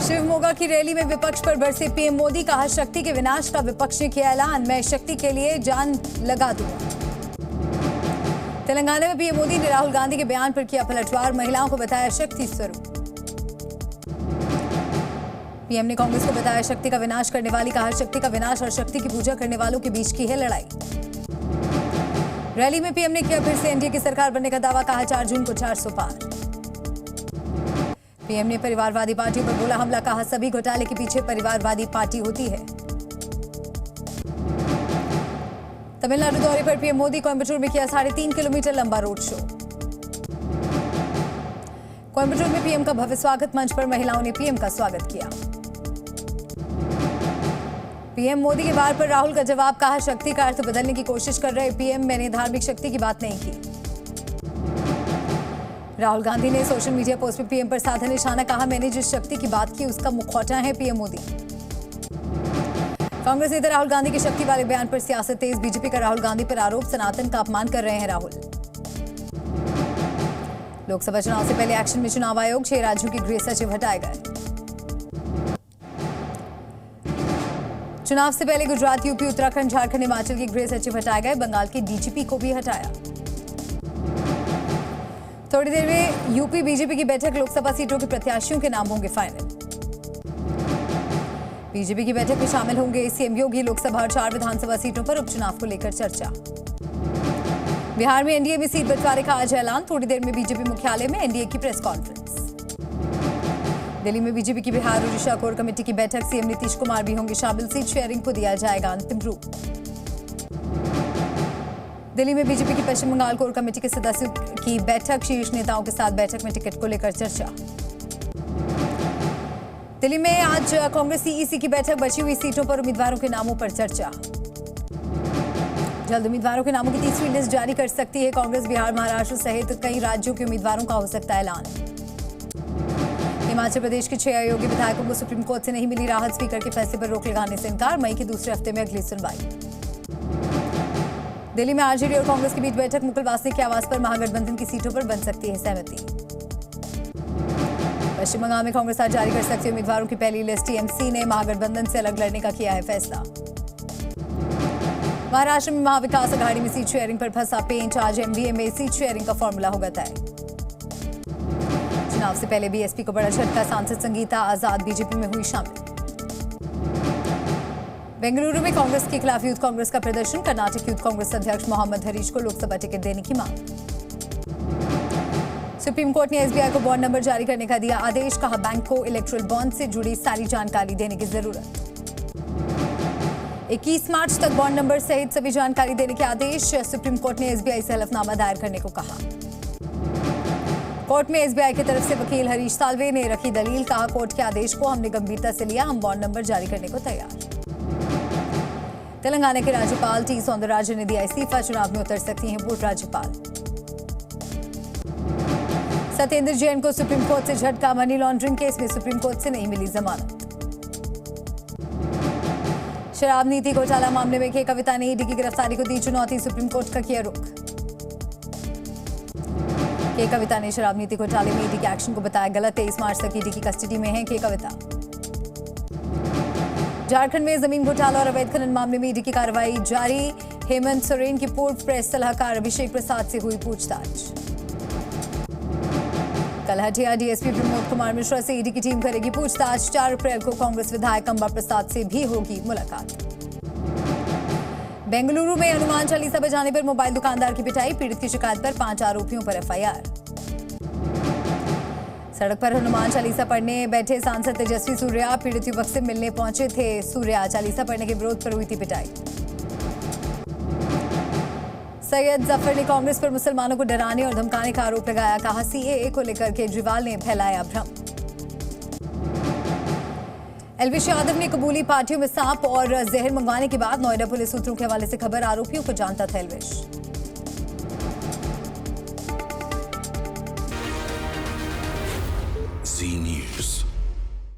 शिवमोगा की रैली में विपक्ष पर बरसे पीएम मोदी, कहा शक्ति के विनाश का विपक्ष ने किया ऐलान, मैं शक्ति के लिए जान लगा दूंगा। तेलंगाना में पीएम मोदी ने राहुल गांधी के बयान पर किया पलटवार, महिलाओं को बताया शक्ति स्वरूप। पीएम ने कांग्रेस को बताया शक्ति का विनाश करने वाली, कहा शक्ति का विनाश और शक्ति की पूजा करने वालों के बीच की है लड़ाई। रैली में पीएम ने किया फिर से एनडीए की सरकार बनने का दावा, कहा 4 जून को 400 पार। पीएम ने परिवारवादी पार्टियों पर बोला हमला, कहा सभी घोटाले के पीछे परिवारवादी पार्टी होती है। तमिलनाडु दौरे पर पीएम मोदी, कोयम्बटूर में किया 3.5 किलोमीटर लंबा रोड शो। कोयम्बटूर में पीएम का भव्य स्वागत, मंच पर महिलाओं ने पीएम का स्वागत किया। पीएम मोदी के वार पर राहुल का जवाब, कहा शक्ति का अर्थ बदलने की कोशिश कर रहे पीएम, मैंने धार्मिक शक्ति की बात नहीं की। राहुल गांधी ने सोशल मीडिया पोस्ट में पीएम पर साधा निशाना, कहा मैंने जिस शक्ति की बात की उसका मुखौटा है पीएम मोदी। कांग्रेस नेता राहुल गांधी के शक्ति वाले बयान पर सियासत तेज, बीजेपी का राहुल गांधी पर आरोप, सनातन का अपमान कर रहे हैं राहुल। लोकसभा चुनाव से पहले एक्शन में चुनाव आयोग, 6 राज्यों के गृह सचिव हटाए गए। चुनाव से पहले गुजरात, यूपी, उत्तराखंड, झारखंड, हिमाचल के गृह सचिव हटाए गए, बंगाल के डीजीपी को भी हटाया। थोड़ी देर में यूपी बीजेपी की बैठक, लोकसभा सीटों के प्रत्याशियों के नाम होंगे फाइनल। बीजेपी की बैठक में शामिल होंगे सीएम योगी, लोकसभा और 4 विधानसभा सीटों पर उपचुनाव को लेकर चर्चा। बिहार में एनडीए में सीट बंटवारे का आज ऐलान, थोड़ी देर में बीजेपी मुख्यालय में एनडीए की प्रेस कॉन्फ्रेंस। दिल्ली में बीजेपी की बिहार ओडिशा कोर कमेटी की बैठक, सीएम नीतीश कुमार भी होंगे शामिल, सीट शेयरिंग को दिया जाएगा अंतिम रूप। दिल्ली में बीजेपी की पश्चिम बंगाल कोर कमेटी के सदस्यों की बैठक, शीर्ष नेताओं के साथ बैठक में टिकट को लेकर चर्चा। दिल्ली में आज कांग्रेस सीईसी की बैठक, बची हुई सीटों पर उम्मीदवारों के नामों पर चर्चा। जल्द उम्मीदवारों के नामों की तीसरी लिस्ट जारी कर सकती है कांग्रेस, बिहार, महाराष्ट्र सहित कई राज्यों के उम्मीदवारों का हो सकता है ऐलान। हिमाचल प्रदेश के 6 अयोग्य विधायकों को सुप्रीम कोर्ट से नहीं मिली राहत, स्पीकर के फैसले पर रोक लगाने से इनकार, मई के दूसरे हफ्ते में अगली सुनवाई। दिल्ली में आरजेडी और कांग्रेस के बीच बैठक, मुकुल वासनिक के आवास पर महागठबंधन की सीटों पर बन सकती है सहमति। पश्चिम बंगाल में कांग्रेस आज जारी कर सकती है उम्मीदवारों की पहली लिस्ट, टीएमसी ने महागठबंधन से अलग लड़ने का किया है फैसला। महाराष्ट्र में महाविकास अघाड़ी में सीट शेयरिंग पर फंसा पेंच, आज एमवीए में सीट शेयरिंग का फॉर्मूला होगा तय। चुनाव से पहले बीएसपी को बड़ा झटका, सांसद संगीता आजाद बीजेपी में हुई शामिल। बेंगलुरु में कांग्रेस के खिलाफ यूथ कांग्रेस का प्रदर्शन, कर्नाटक यूथ कांग्रेस अध्यक्ष मोहम्मद हरीश को लोकसभा टिकट देने की मांग। सुप्रीम कोर्ट ने एसबीआई को बॉन्ड नंबर जारी करने का दिया आदेश, कहा बैंक को इलेक्ट्रल बॉन्ड से जुड़ी सारी जानकारी देने की जरूरत। 21 मार्च तक बॉन्ड नंबर सहित सभी जानकारी देने के आदेश, सुप्रीम कोर्ट ने एसबीआई से हलफनामा दायर करने को कहा। कोर्ट में एसबीआई की तरफ से वकील हरीश साल्वे ने रखी दलील, कहा कोर्ट के आदेश को हमने गंभीरता से लिया, हम बॉन्ड नंबर जारी करने को तैयार। तेलंगाना के राज्यपाल टी सौंदरराजन ने दिया इस्तीफा, चुनाव में उतर सकती हैं पूर्व राज्यपाल। सत्येंद्र जैन को सुप्रीम कोर्ट से झटका, मनी लॉन्ड्रिंग केस में सुप्रीम कोर्ट से नहीं मिली जमानत। शराब नीति घोटाला मामले में के कविता ने ईडी की गिरफ्तारी को दी चुनौती, सुप्रीम कोर्ट का किया रुख। के कविता ने शराब नीति घोटाले में ईडी के एक्शन को बताया गलत, 23 मार्च तक ईडी की कस्टडी में है के कविता। झारखंड में जमीन घोटाला और अवैध खनन मामले में ईडी की कार्रवाई जारी, हेमंत सोरेन की पूर्व प्रेस सलाहकार अभिषेक प्रसाद से हुई पूछताछ। कलहटिया डीएसपी प्रमोद कुमार मिश्रा से ईडी की टीम करेगी पूछताछ, 4 अप्रैल को कांग्रेस विधायक अंबा प्रसाद से भी होगी मुलाकात। बेंगलुरु में हनुमान चालीसा बजाने पर मोबाइल दुकानदार की पिटाई, पीड़ित की शिकायत पर 5 आरोपियों पर एफआईआर। सड़क पर हनुमान चालीसा पढ़ने बैठे सांसद तेजस्वी सूर्या, पीड़ित युवक से मिलने पहुंचे थे सूर्या, चालीसा पढ़ने के विरोध पर हुई थी पिटाई। सैयद जफर ने कांग्रेस पर मुसलमानों को डराने और धमकाने का आरोप लगाया, कहा सीएए को लेकर केजरीवाल ने फैलाया भ्रम। एलविश यादव ने कबूली पार्टियों में सांप और जहर मंगवाने के बाद, नोएडा पुलिस सूत्रों के हवाले से खबर, आरोपियों को जानता था एलविश।